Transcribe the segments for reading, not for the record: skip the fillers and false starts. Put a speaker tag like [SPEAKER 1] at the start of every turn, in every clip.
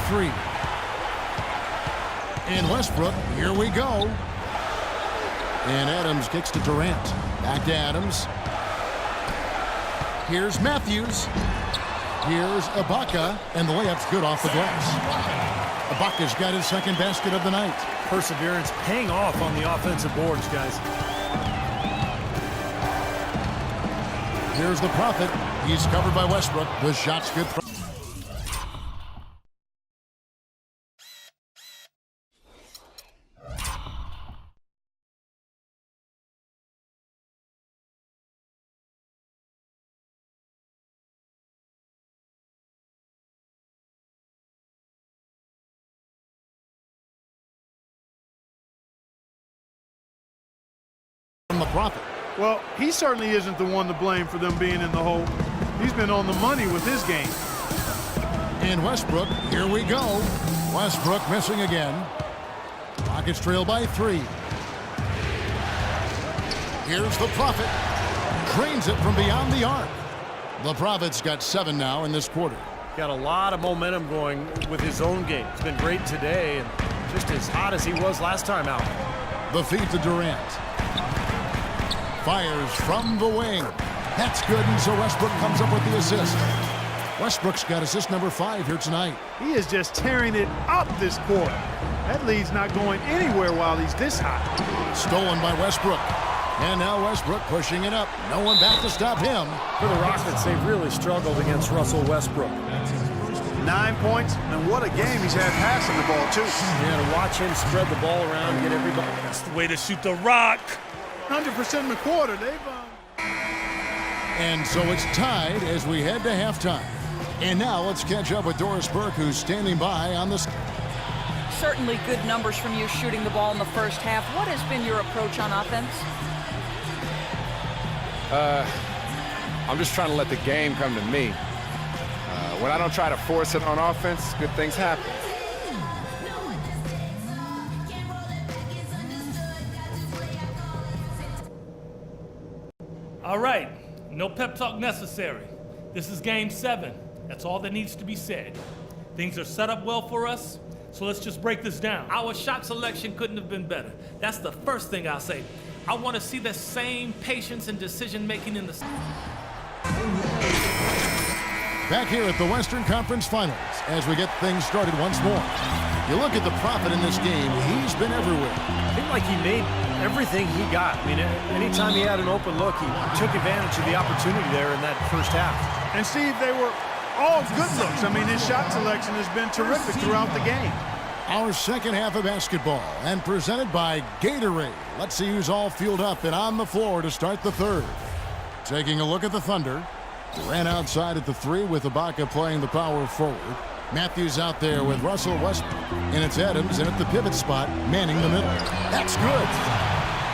[SPEAKER 1] three. And Westbrook, here we go. And Adams kicks to Durant. Back to Adams. Here's Matthews. Here's Ibaka. And the layup's good off the glass. Ibaka's got his second basket of the night.
[SPEAKER 2] Perseverance paying off on the offensive boards, guys.
[SPEAKER 1] Here's the Prophet. He's covered by Westbrook. The shot's good. From the Prophet.
[SPEAKER 3] Well, he certainly isn't the one to blame for them being in the hole. He's been on the money with his game.
[SPEAKER 1] And Westbrook, here we go. Westbrook missing again. Rockets trail by three. Here's the Prophet. Drains it from beyond the arc. The Prophet's got 7 now in this quarter.
[SPEAKER 2] Got a lot of momentum going with his own game. It's been great today and just as hot as he was last time out.
[SPEAKER 1] The feed to Durant. Fires from the wing. That's good, and so Westbrook comes up with the assist. Westbrook's got assist number 5 here tonight.
[SPEAKER 3] He is just tearing it up this quarter. That lead's not going anywhere while he's this hot.
[SPEAKER 1] Stolen by Westbrook. And now Westbrook pushing it up. No one back to stop him.
[SPEAKER 2] For the Rockets, they've really struggled against Russell Westbrook.
[SPEAKER 3] 9 points, and what a game he's had passing the ball, too.
[SPEAKER 2] Yeah, to watch him spread the ball around, get everybody.
[SPEAKER 4] That's the way to shoot the rock.
[SPEAKER 3] 100% in the quarter.
[SPEAKER 1] And so it's tied as we head to halftime. And now let's catch up with Doris Burke, who's standing by on the...
[SPEAKER 5] Certainly good numbers from you shooting the ball in the first half. What has been your approach on offense?
[SPEAKER 6] I'm just trying to let the game come to me. When I don't try to force it on offense, good things happen.
[SPEAKER 4] All right, no pep talk necessary. This is game 7. That's all that needs to be said. Things are set up well for us, so let's just break this down. Our shot selection couldn't have been better. That's the first thing I'll say. I want to see the same patience and decision making in the...
[SPEAKER 1] Back here at the Western Conference Finals as we get things started once more. You look at the Prophet in this game, he's been everywhere.
[SPEAKER 2] I think like he made everything he got. I mean, anytime he had an open look, he took advantage of the opportunity there in that first half.
[SPEAKER 3] And Steve, they were all good looks. I mean, his shot selection has been terrific throughout the game.
[SPEAKER 1] Our second half of basketball and presented by Gatorade. Let's see who's all fueled up and on the floor to start the third. Taking a look at the Thunder. Ran outside at the 3 with Ibaka playing the power forward. Matthews out there with Russell Westbrook. And it's Adams in at the pivot spot, manning the middle. That's good.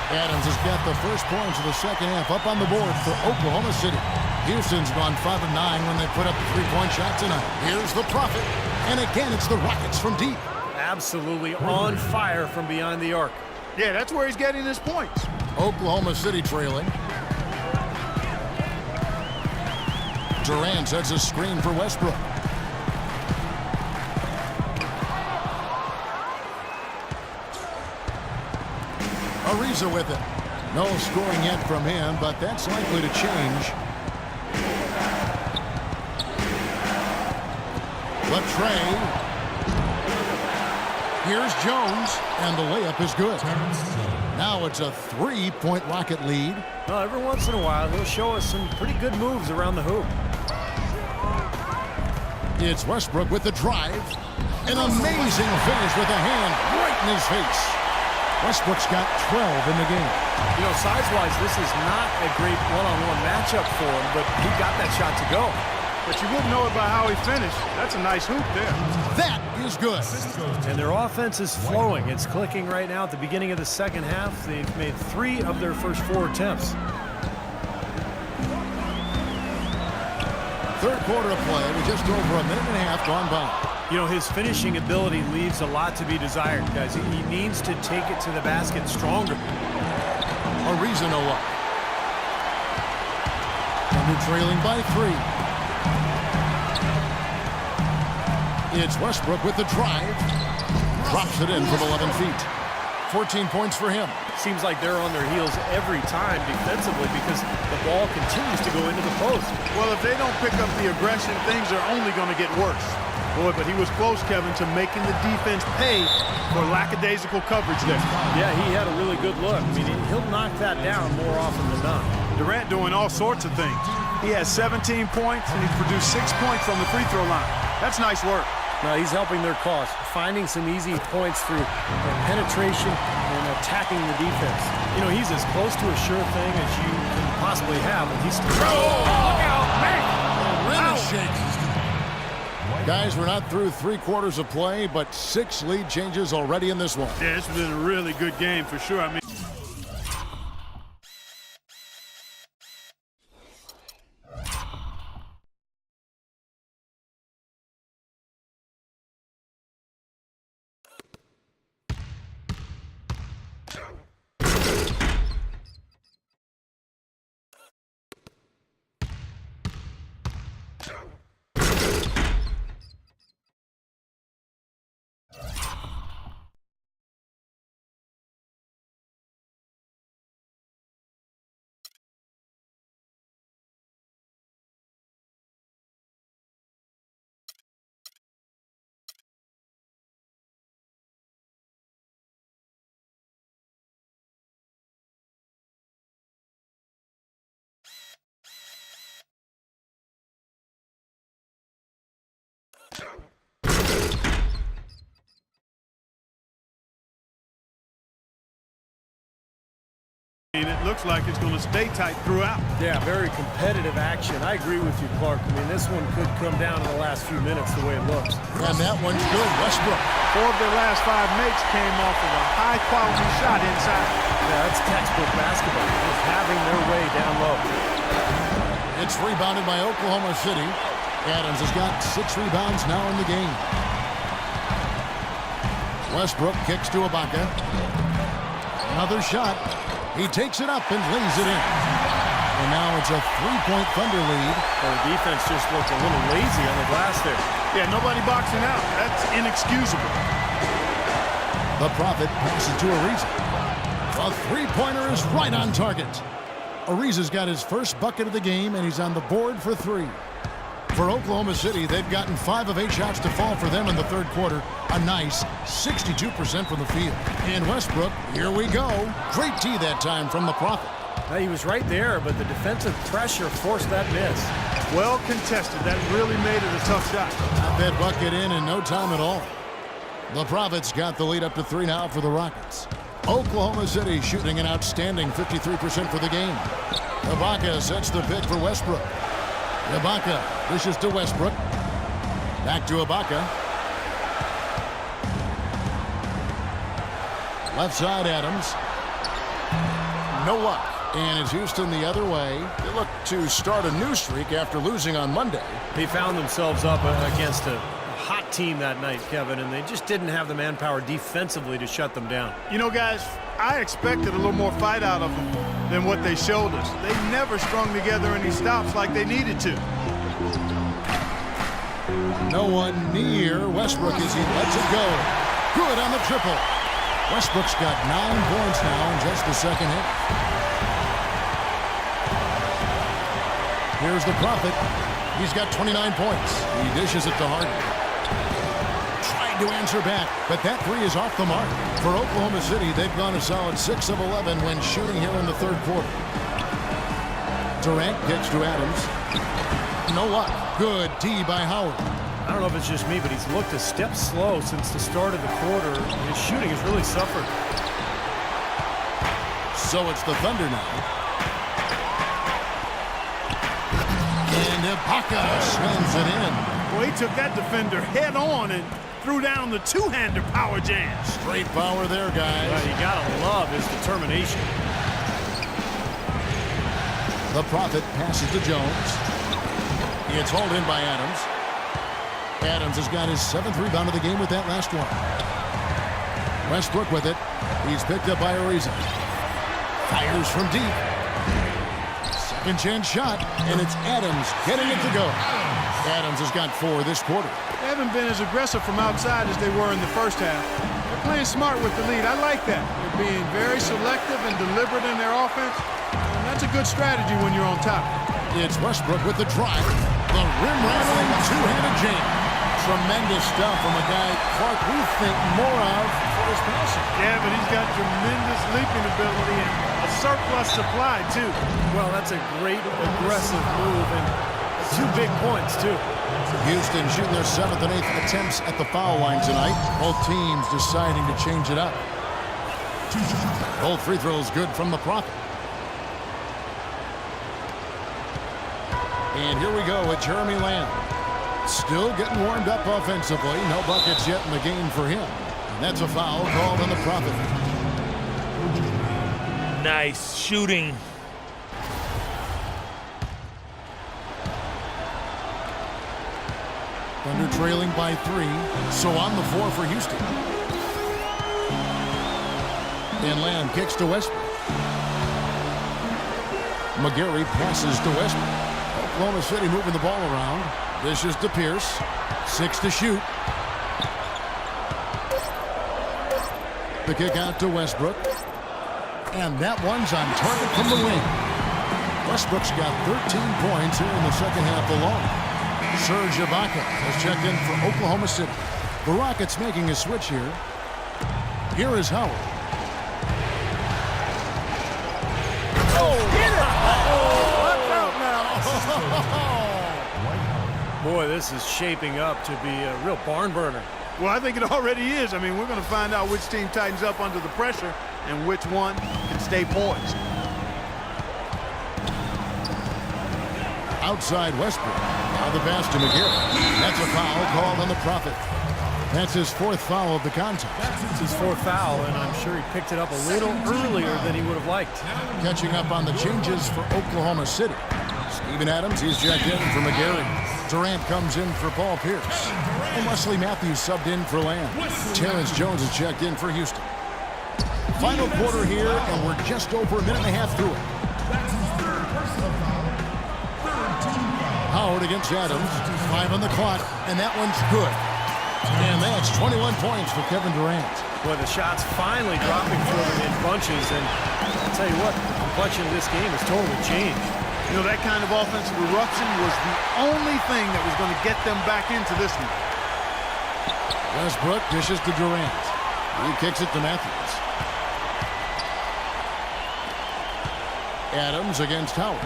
[SPEAKER 1] Adams has got the first points of the second half up on the board for Oklahoma City. Houston's gone 5 of 9 when they put up the 3-point shot tonight. Here's the Prophet. And again, it's the Rockets from deep.
[SPEAKER 2] Absolutely on fire from behind the arc.
[SPEAKER 3] Yeah, that's where he's getting his points.
[SPEAKER 1] Oklahoma City trailing. Durant sets a screen for Westbrook. Ariza with it. No scoring yet from him, but that's likely to change. Latrey. Here's Jones, and the layup is good. Now it's a 3-point Rocket lead.
[SPEAKER 2] Well, every once in a while, he'll show us some pretty good moves around the hoop.
[SPEAKER 1] It's Westbrook with the drive. An amazing finish with a hand right in his face. Westbrook's got 12 in the game.
[SPEAKER 2] You know, size-wise, this is not a great one-on-one matchup for him, but he got that shot to go.
[SPEAKER 3] But you wouldn't know it by how he finished. That's a nice hoop there.
[SPEAKER 1] That is good.
[SPEAKER 2] And their offense is flowing. It's clicking right now at the beginning of the second half. They've made 3 of their first 4 attempts.
[SPEAKER 1] Third quarter of play with just over a minute and a half gone by.
[SPEAKER 2] You know, his finishing ability leaves a lot to be desired, guys. He needs to take it to the basket stronger.
[SPEAKER 1] Ariza no luck. Thunder trailing by 3. It's Westbrook with the drive. Drops it in from 11 feet. 14 points for him.
[SPEAKER 2] Seems like they're on their heels every time defensively because the ball continues to go into the post.
[SPEAKER 3] Well, if they don't pick up the aggression, things are only going to get worse. Boy, but he was close, Kevin, to making the defense pay for lackadaisical coverage there.
[SPEAKER 2] Yeah, he had a really good look. I mean, he'll knock that down more often than not.
[SPEAKER 3] Durant doing all sorts of things. He has 17 points, and he's produced 6 points from the free throw line. That's nice work.
[SPEAKER 2] No, he's helping their cause, finding some easy points through penetration and attacking the defense. You know, he's as close to a sure thing as you can possibly have. And he's look out, man!
[SPEAKER 1] Shakes. Guys, we're not through 3 quarters of play, but 6 lead changes already in this one.
[SPEAKER 3] Yeah, it's been a really good game for sure. I mean, it looks like it's going to stay tight throughout.
[SPEAKER 2] Yeah, very competitive action. I agree with you, Clark. I mean, this one could come down in the last few minutes the way it looks.
[SPEAKER 1] And that one's good. Westbrook.
[SPEAKER 3] 4 of their last 5 makes came off of a high-quality shot inside.
[SPEAKER 2] Yeah, that's textbook basketball. Just having their way down low.
[SPEAKER 1] It's rebounded by Oklahoma City. Adams has got 6 rebounds now in the game. Westbrook kicks to Ibaka. Another shot. He takes it up and lays it in. And now it's a 3-point Thunder lead.
[SPEAKER 2] Well, the defense just looked a little lazy on the glass there.
[SPEAKER 3] Yeah, nobody boxing out. That's inexcusable.
[SPEAKER 1] The Prophet passes to Ariza. A 3-pointer is right on target. Ariza's got his first bucket of the game, and he's on the board for 3. For Oklahoma City, they've gotten 5 of 8 shots to fall for them in the third quarter. A nice 62% from the field. And Westbrook, here we go. Great D that time from the Prophet.
[SPEAKER 2] He was right there, but the defensive pressure forced that miss.
[SPEAKER 3] Well contested. That really made it a tough shot.
[SPEAKER 1] Got that bucket in no time at all. The Prophet's got the lead up to 3 now for the Rockets. Oklahoma City shooting an outstanding 53% for the game. Ibaka sets the pick for Westbrook. Ibaka dishes to Westbrook. Back to Ibaka. Left side, Adams. No luck. And it's Houston the other way. They look to start a new streak after losing on Monday.
[SPEAKER 2] They found themselves up against a hot team that night, Kevin, and they just didn't have the manpower defensively to shut them down.
[SPEAKER 3] You know, guys, I expected a little more fight out of them than what they showed us. They never strung together any stops like they needed to.
[SPEAKER 1] No one near Westbrook as he lets it go. Good on the triple. Westbrook's got 9 points now in just the second half. Here's the Prophet. He's got 29 points. He dishes it to Harden. Tried to answer back, but that 3 is off the mark. For Oklahoma City, they've gone a solid 6 of 11 when shooting here in the third quarter. Durant kicks to Adams. No luck. Good D by Howard.
[SPEAKER 2] I don't know if it's just me, but he's looked a step slow since the start of the quarter. His shooting has really suffered.
[SPEAKER 1] So it's the Thunder now. And Ibaka slams it in.
[SPEAKER 3] Well, he took that defender head on and threw down the 2-hander power jam.
[SPEAKER 1] Straight power there, guys.
[SPEAKER 2] Well, you gotta love his determination.
[SPEAKER 1] The Prophet passes to Jones. It's hauled in by Adams. Adams has got his 7th rebound of the game with that last one. Westbrook with it. He's picked up by Ariza. Fires from deep. Second chance shot, and it's Adams getting it to go. Adams has got 4 this quarter.
[SPEAKER 3] They haven't been as aggressive from outside as they were in the first half. They're playing smart with the lead. I like that. They're being very selective and deliberate in their offense. And that's a good strategy when you're on top.
[SPEAKER 1] It's Westbrook with the drive. The rim-rattling two-handed jam. Tremendous stuff from a guy, Clark, we think more of for his passing.
[SPEAKER 3] Yeah, but he's got tremendous leaping ability and a surplus supply, too.
[SPEAKER 2] Well, that's a great aggressive move, and 2 big points, too.
[SPEAKER 1] Houston shooting their 7th and 8th attempts at the foul line tonight. Both teams deciding to change it up. Both free throws good from the Prophet. And here we go with Jeremy Lamb. Still getting warmed up offensively. No buckets yet in the game for him. And that's a foul called on the Prophet.
[SPEAKER 4] Nice shooting.
[SPEAKER 1] Thunder trailing by 3. So on the 4 for Houston. And Lamb kicks to Westbrook. McGarry passes to Westbrook. Oklahoma City moving the ball around. This is to Pierce. 6 to shoot. The kick out to Westbrook. And that one's on target from the wing. Westbrook's got 13 points here in the second half alone. Serge Ibaka has checked in for Oklahoma City. The Rockets making a switch here. Here is Howard.
[SPEAKER 2] Boy, this is shaping up to be a real barn burner.
[SPEAKER 3] Well, I think it already is. I mean, we're going to find out which team tightens up under the pressure and which one can stay poised.
[SPEAKER 1] Outside Westbrook. Now the pass to McGarry. That's a foul called on the Prophet. That's his 4th foul of the contest.
[SPEAKER 2] It's his 4th foul, and I'm sure he picked it up a little earlier than he would have liked.
[SPEAKER 1] Catching up on the changes for Oklahoma City. Steven Adams, he's checked in for McGarry. Durant comes in for Paul Pierce. And Wesley Matthews subbed in for Lamb. Terrence Jones is checked in for Houston. Final quarter here, and we're just over a minute and a half through it. Howard against Adams. 5 on the clock, and that one's good. And that's 21 points for Kevin Durant.
[SPEAKER 2] Boy, the shots finally dropping for them in bunches, and I'll tell you what, the complexion of this game has totally changed.
[SPEAKER 3] You know, that kind of offensive eruption was the only thing that was going to get them back into this one.
[SPEAKER 1] Westbrook dishes to Durant. He kicks it to Matthews. Adams against Howard.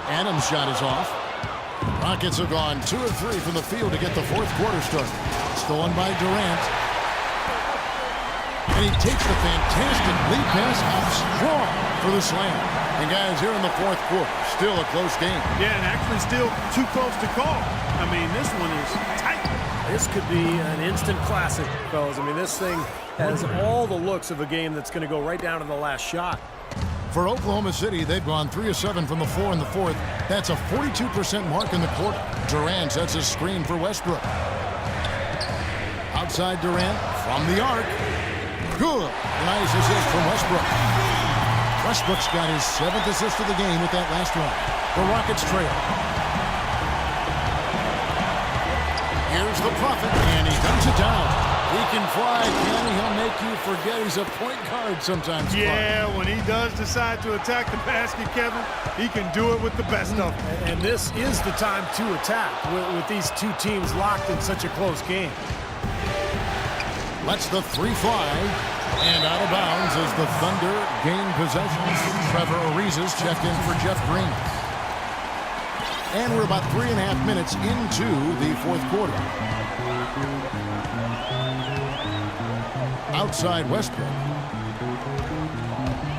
[SPEAKER 1] Adams' shot is off. Rockets have gone 2 of 3 from the field to get the 4th quarter started. Stolen by Durant. And he takes the fantastic lead pass out strong for the slam. And guys, here in the 4th quarter, still a close game.
[SPEAKER 3] Yeah, and actually still too close to call. I mean, this one is tight.
[SPEAKER 2] This could be an instant classic, fellas. I mean, this thing has all the looks of a game that's going to go right down to the last shot.
[SPEAKER 1] For Oklahoma City, they've gone 3 of 7 from the floor in the 4th. That's a 42% mark in the quarter. Durant sets a screen for Westbrook. Outside Durant from the arc. Good. Nice assist from Westbrook. Westbrook's got his 7th assist of the game with that last one. The Rockets trail. Here's the Prophet, and he dumps it down. He can fly, can he? He'll make you forget he's a point guard sometimes.
[SPEAKER 3] Yeah, when he does decide to attack the basket, Kevin, he can do it with the best of them.
[SPEAKER 2] And this is the time to attack with these 2 teams locked in such a close game.
[SPEAKER 1] Lets the 3 fly. And out of bounds as the Thunder gain possession. Trevor Ariza's checked in for Jeff Green. And we're about 3.5 minutes into the 4th quarter. Outside Westbrook.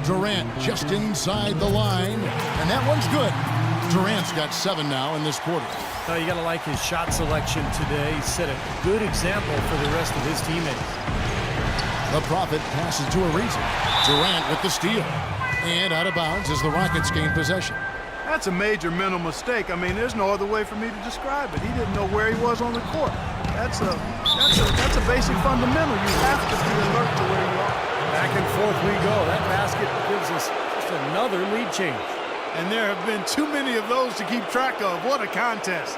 [SPEAKER 1] Durant just inside the line. And that one's good. Durant's got 7 now in this quarter.
[SPEAKER 2] Now you got to like his shot selection today. He set a good example for the rest of his teammates.
[SPEAKER 1] The Prophet passes to Ariza. Durant with the steal. And out of bounds as the Rockets gain possession.
[SPEAKER 3] That's a major mental mistake. I mean, there's no other way for me to describe it. He didn't know where he was on the court. That's a basic fundamental. You have to be alert to where you are.
[SPEAKER 2] Back and forth we go. That basket gives us just another lead change.
[SPEAKER 3] And there have been too many of those to keep track of. What a contest.